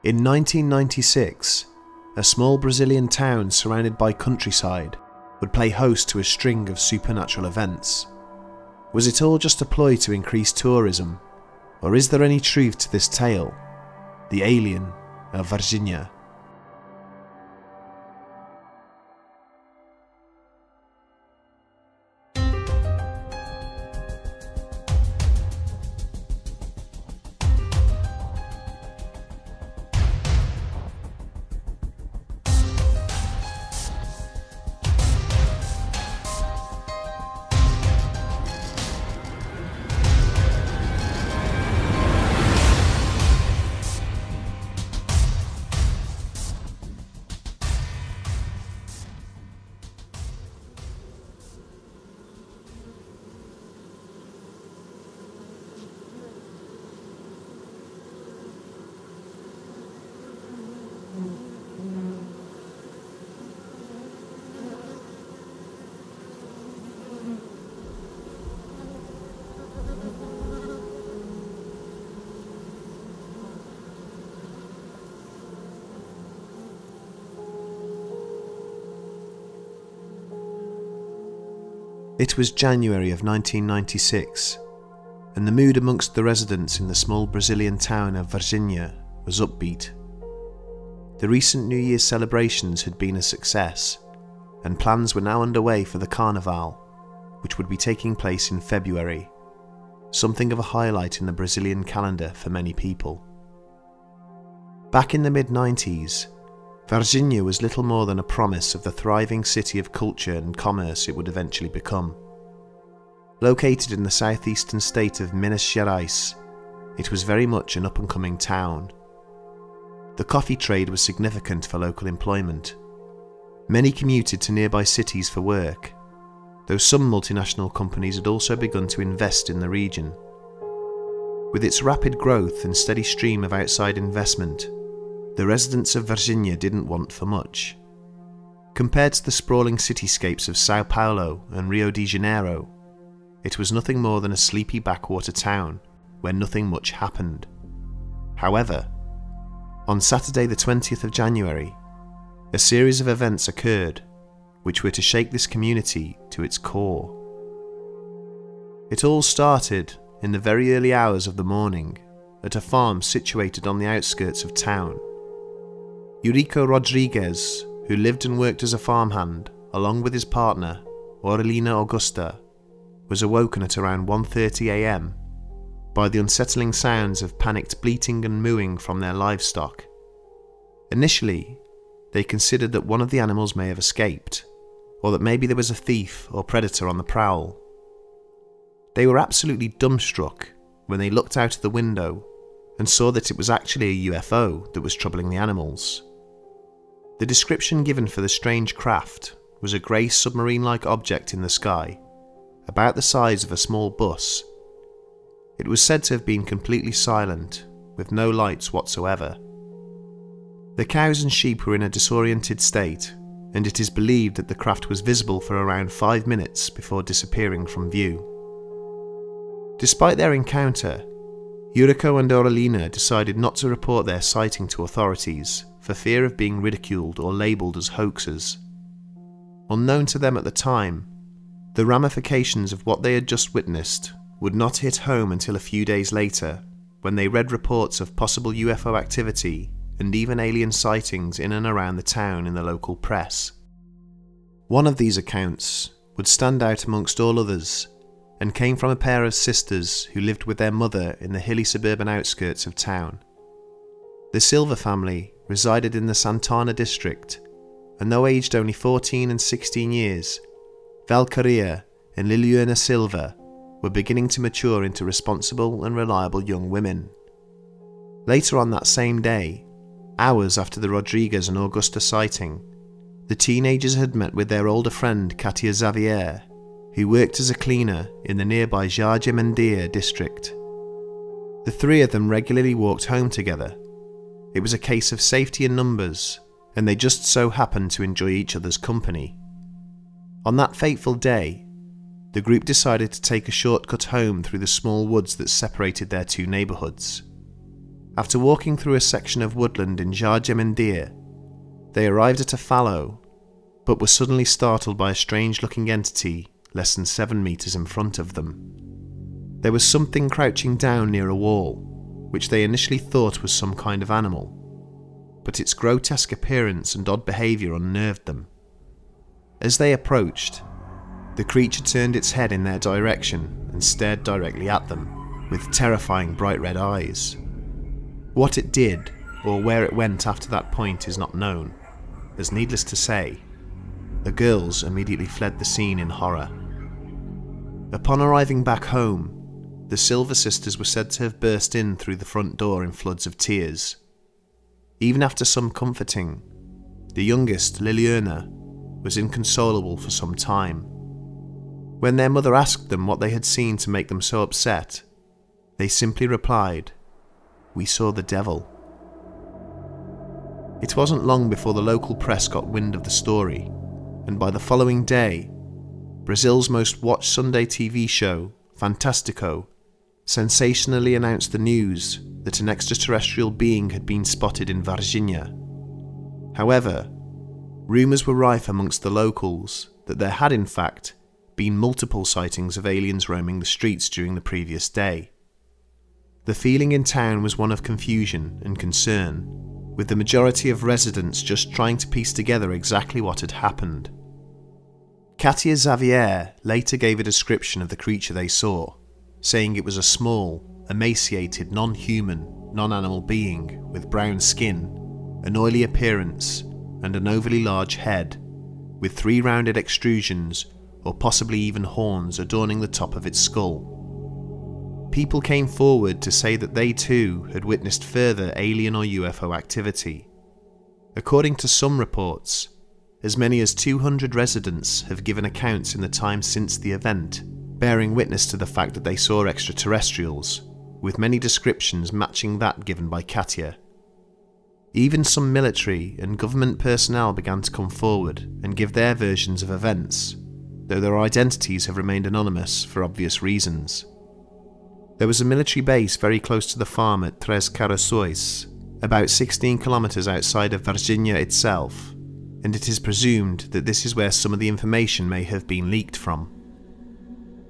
In 1996, a small Brazilian town surrounded by countryside would play host to a string of supernatural events. Was it all just a ploy to increase tourism, or is there any truth to this tale? The Alien of Varginha. It was January of 1996, and the mood amongst the residents in the small Brazilian town of Varginha was upbeat. The recent New Year's celebrations had been a success, and plans were now underway for the Carnival, which would be taking place in February, something of a highlight in the Brazilian calendar for many people. Back in the mid-90s, Varginha was little more than a promise of the thriving city of culture and commerce it would eventually become. Located in the southeastern state of Minas Gerais, it was very much an up-and-coming town. The coffee trade was significant for local employment. Many commuted to nearby cities for work, though some multinational companies had also begun to invest in the region. With its rapid growth and steady stream of outside investment, the residents of Varginha didn't want for much. Compared to the sprawling cityscapes of Sao Paulo and Rio de Janeiro, it was nothing more than a sleepy backwater town where nothing much happened. However, on Saturday the 20th of January, a series of events occurred which were to shake this community to its core. It all started in the very early hours of the morning at a farm situated on the outskirts of town. Eurico Rodrigues, who lived and worked as a farmhand, along with his partner, Aurelina Augusta, was awoken at around 1:30 AM by the unsettling sounds of panicked bleating and mooing from their livestock. Initially, they considered that one of the animals may have escaped, or that maybe there was a thief or predator on the prowl. They were absolutely dumbstruck when they looked out of the window and saw that it was actually a UFO that was troubling the animals. The description given for the strange craft was a grey submarine-like object in the sky, about the size of a small bus. It was said to have been completely silent, with no lights whatsoever. The cows and sheep were in a disoriented state, and it is believed that the craft was visible for around 5 minutes before disappearing from view. Despite their encounter, Eurico and Aurelina decided not to report their sighting to authorities for fear of being ridiculed or labelled as hoaxers. Unknown to them at the time, the ramifications of what they had just witnessed would not hit home until a few days later, when they read reports of possible UFO activity and even alien sightings in and around the town in the local press. One of these accounts would stand out amongst all others, and came from a pair of sisters who lived with their mother in the hilly suburban outskirts of town. The Silva family resided in the Santana district, and though aged only 14 and 16 years, Valkyria and Liliana Silva were beginning to mature into responsible and reliable young women. Later on that same day, hours after the Rodrigues and Augusta sighting, the teenagers had met with their older friend Katia Xavier, who worked as a cleaner in the nearby Jardim Mendia district. The three of them regularly walked home together. It was a case of safety in numbers, and they just so happened to enjoy each other's company. On that fateful day, the group decided to take a shortcut home through the small woods that separated their two neighbourhoods. After walking through a section of woodland in Jardim, they arrived at a fallow, but were suddenly startled by a strange-looking entity less than 7 meters in front of them. There was something crouching down near a wall, which they initially thought was some kind of animal, but its grotesque appearance and odd behaviour unnerved them. As they approached, the creature turned its head in their direction and stared directly at them, with terrifying bright red eyes. What it did, or where it went after that point, is not known, as needless to say, the girls immediately fled the scene in horror. Upon arriving back home, the Silver sisters were said to have burst in through the front door in floods of tears. Even after some comforting, the youngest, Liliana, was inconsolable for some time. When their mother asked them what they had seen to make them so upset, they simply replied, "We saw the devil." It wasn't long before the local press got wind of the story, and by the following day, Brazil's most watched Sunday TV show, Fantástico, sensationally announced the news that an extraterrestrial being had been spotted in Varginha. However, rumours were rife amongst the locals that there had in fact been multiple sightings of aliens roaming the streets during the previous day. The feeling in town was one of confusion and concern, with the majority of residents just trying to piece together exactly what had happened. Katia Xavier later gave a description of the creature they saw, saying it was a small, emaciated, non-human, non-animal being with brown skin, an oily appearance, and an overly large head, with 3 rounded extrusions or possibly even horns adorning the top of its skull. People came forward to say that they too had witnessed further alien or UFO activity. According to some reports, as many as 200 residents have given accounts in the time since the event, bearing witness to the fact that they saw extraterrestrials, with many descriptions matching that given by Katia. Even some military and government personnel began to come forward and give their versions of events, though their identities have remained anonymous for obvious reasons. There was a military base very close to the farm at Tres Corações, about 16 kilometers outside of Varginha itself, and it is presumed that this is where some of the information may have been leaked from.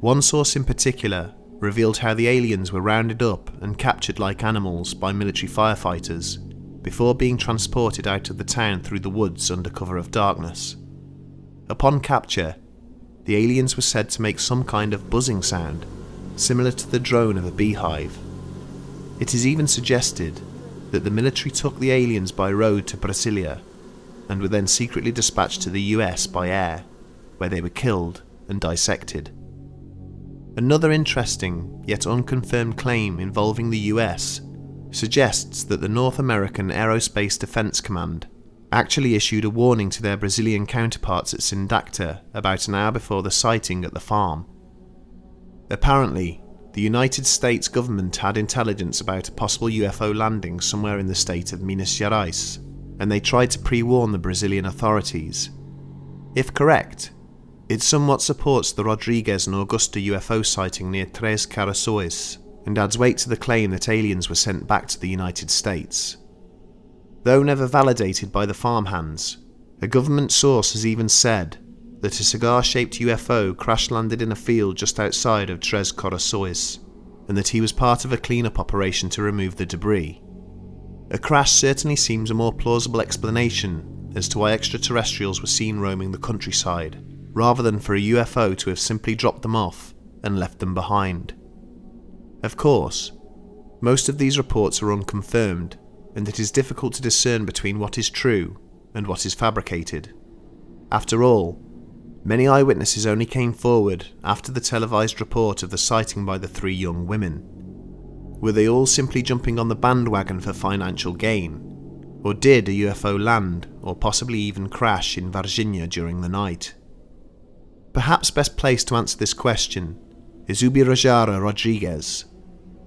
One source in particular revealed how the aliens were rounded up and captured like animals by military firefighters before being transported out of the town through the woods under cover of darkness. Upon capture, the aliens were said to make some kind of buzzing sound, similar to the drone of a beehive. It is even suggested that the military took the aliens by road to Brasilia and were then secretly dispatched to the US by air, where they were killed and dissected. Another interesting, yet unconfirmed claim involving the US suggests that the North American Aerospace Defense Command actually issued a warning to their Brazilian counterparts at Sindacta about an hour before the sighting at the farm. Apparently, the United States government had intelligence about a possible UFO landing somewhere in the state of Minas Gerais, and they tried to pre-warn the Brazilian authorities. If correct, it somewhat supports the Rodrigues and Augusta UFO sighting near Tres Corações, and adds weight to the claim that aliens were sent back to the United States. Though never validated by the farmhands, a government source has even said that a cigar-shaped UFO crash-landed in a field just outside of Tres Corações, and that he was part of a clean-up operation to remove the debris. A crash certainly seems a more plausible explanation as to why extraterrestrials were seen roaming the countryside, rather than for a UFO to have simply dropped them off and left them behind. Of course, most of these reports are unconfirmed, and it is difficult to discern between what is true and what is fabricated. After all, many eyewitnesses only came forward after the televised report of the sighting by the 3 young women. Were they all simply jumping on the bandwagon for financial gain? Or did a UFO land, or possibly even crash in Varginha during the night? Perhaps best placed to answer this question is Ubirajara Rodrigues,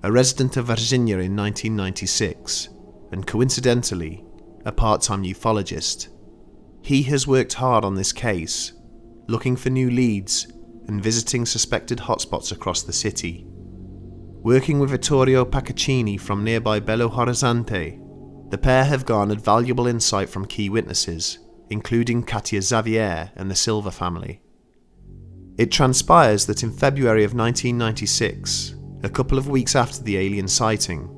a resident of Varginha in 1996, and coincidentally, a part-time ufologist. He has worked hard on this case, looking for new leads and visiting suspected hotspots across the city. Working with Vittorio Paccaccini from nearby Belo Horizonte, the pair have garnered valuable insight from key witnesses, including Katia Xavier and the Silva family. It transpires that in February of 1996, a couple of weeks after the alien sighting,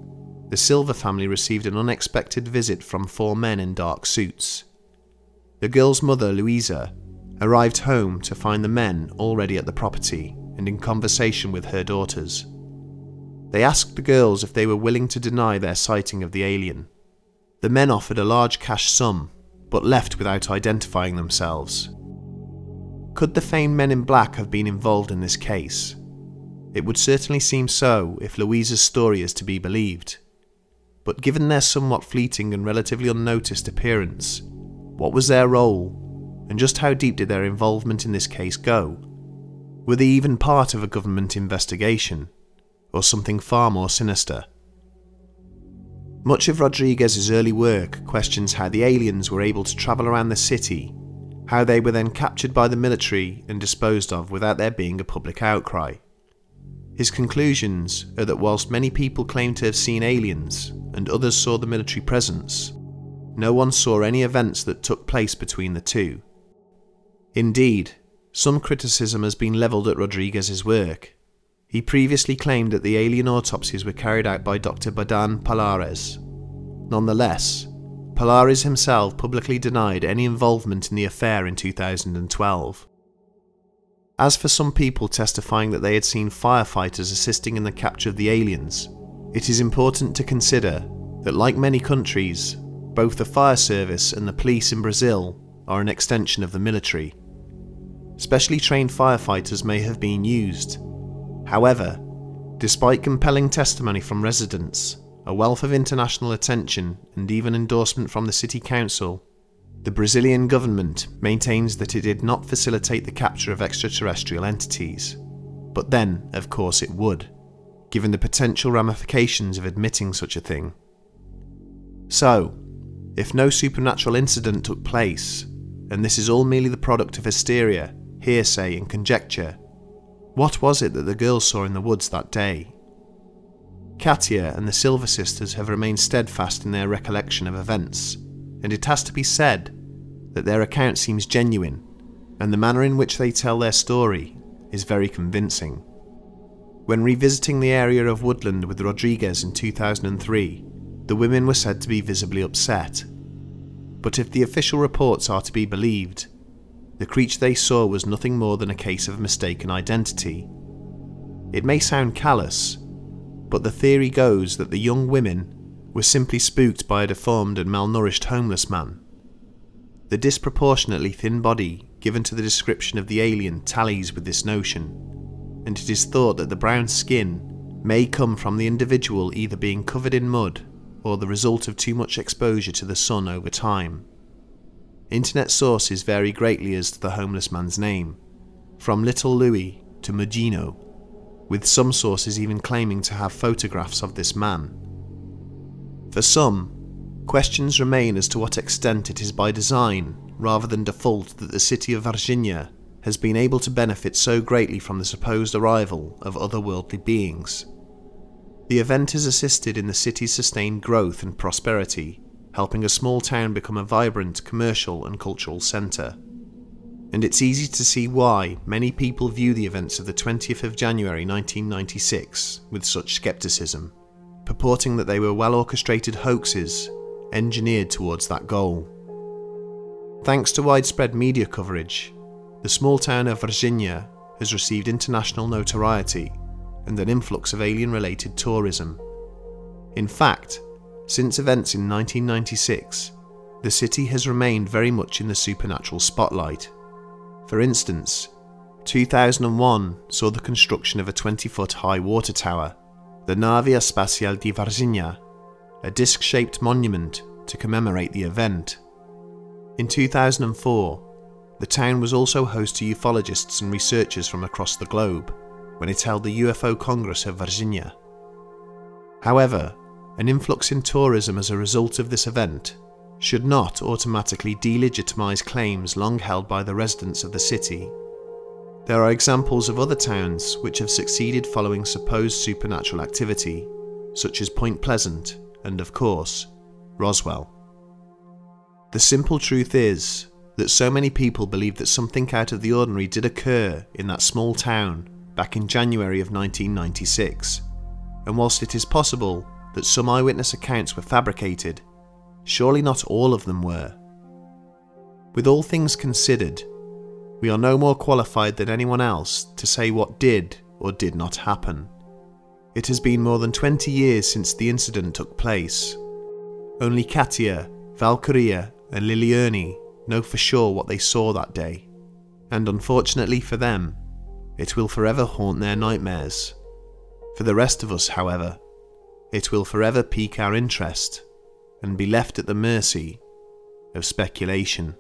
the Silva family received an unexpected visit from 4 men in dark suits. The girl's mother, Luisa, arrived home to find the men already at the property and in conversation with her daughters. They asked the girls if they were willing to deny their sighting of the alien. The men offered a large cash sum, but left without identifying themselves. Could the famed men in black have been involved in this case? It would certainly seem so if Luisa's story is to be believed. But given their somewhat fleeting and relatively unnoticed appearance, what was their role, and just how deep did their involvement in this case go? Were they even part of a government investigation, or something far more sinister? Much of Rodriguez's early work questions how the aliens were able to travel around the city, how they were then captured by the military and disposed of without there being a public outcry. His conclusions are that whilst many people claim to have seen aliens and others saw the military presence, no one saw any events that took place between the two. Indeed, some criticism has been levelled at Rodriguez's work. He previously claimed that the alien autopsies were carried out by Dr. Badan Palares. Nonetheless, Palares himself publicly denied any involvement in the affair in 2012. As for some people testifying that they had seen firefighters assisting in the capture of the aliens, it is important to consider that, like many countries, both the fire service and the police in Brazil are an extension of the military. Specially trained firefighters may have been used. However, despite compelling testimony from residents, a wealth of international attention and even endorsement from the city council, the Brazilian government maintains that it did not facilitate the capture of extraterrestrial entities. But then, of course it would, given the potential ramifications of admitting such a thing. So, if no supernatural incident took place, and this is all merely the product of hysteria, hearsay and conjecture, what was it that the girls saw in the woods that day? Katia and the Silva sisters have remained steadfast in their recollection of events, and it has to be said that their account seems genuine, and the manner in which they tell their story is very convincing. When revisiting the area of woodland with Rodriguez in 2003, the women were said to be visibly upset. But if the official reports are to be believed, the creature they saw was nothing more than a case of mistaken identity. It may sound callous, but the theory goes that the young women were simply spooked by a deformed and malnourished homeless man. The disproportionately thin body given to the description of the alien tallies with this notion, and it is thought that the brown skin may come from the individual either being covered in mud or the result of too much exposure to the sun over time. Internet sources vary greatly as to the homeless man's name, from Little Louis to Mugino, with some sources even claiming to have photographs of this man. For some, questions remain as to what extent it is by design rather than default that the city of Varginha has been able to benefit so greatly from the supposed arrival of otherworldly beings. The event has assisted in the city's sustained growth and prosperity, helping a small town become a vibrant commercial and cultural centre. And it's easy to see why many people view the events of the 20th of January 1996 with such scepticism, purporting that they were well-orchestrated hoaxes engineered towards that goal. Thanks to widespread media coverage, the small town of Varginha has received international notoriety and an influx of alien-related tourism. In fact, since events in 1996, the city has remained very much in the supernatural spotlight. For instance, 2001 saw the construction of a 20-foot high water tower, the Nave Espacial de Varginha, a disc-shaped monument to commemorate the event. In 2004, the town was also host to ufologists and researchers from across the globe when it held the UFO Congress of Varginha. However, an influx in tourism as a result of this event should not automatically delegitimize claims long held by the residents of the city. There are examples of other towns which have succeeded following supposed supernatural activity, such as Point Pleasant and, of course, Roswell. The simple truth is that so many people believe that something out of the ordinary did occur in that small town back in January of 1996, and whilst it is possible that some eyewitness accounts were fabricated, surely not all of them were. With all things considered, we are no more qualified than anyone else to say what did or did not happen. It has been more than 20 years since the incident took place. Only Katia, Valkyria and Lilierne know for sure what they saw that day, and unfortunately for them, it will forever haunt their nightmares. For the rest of us, however, it will forever pique our interest and be left at the mercy of speculation.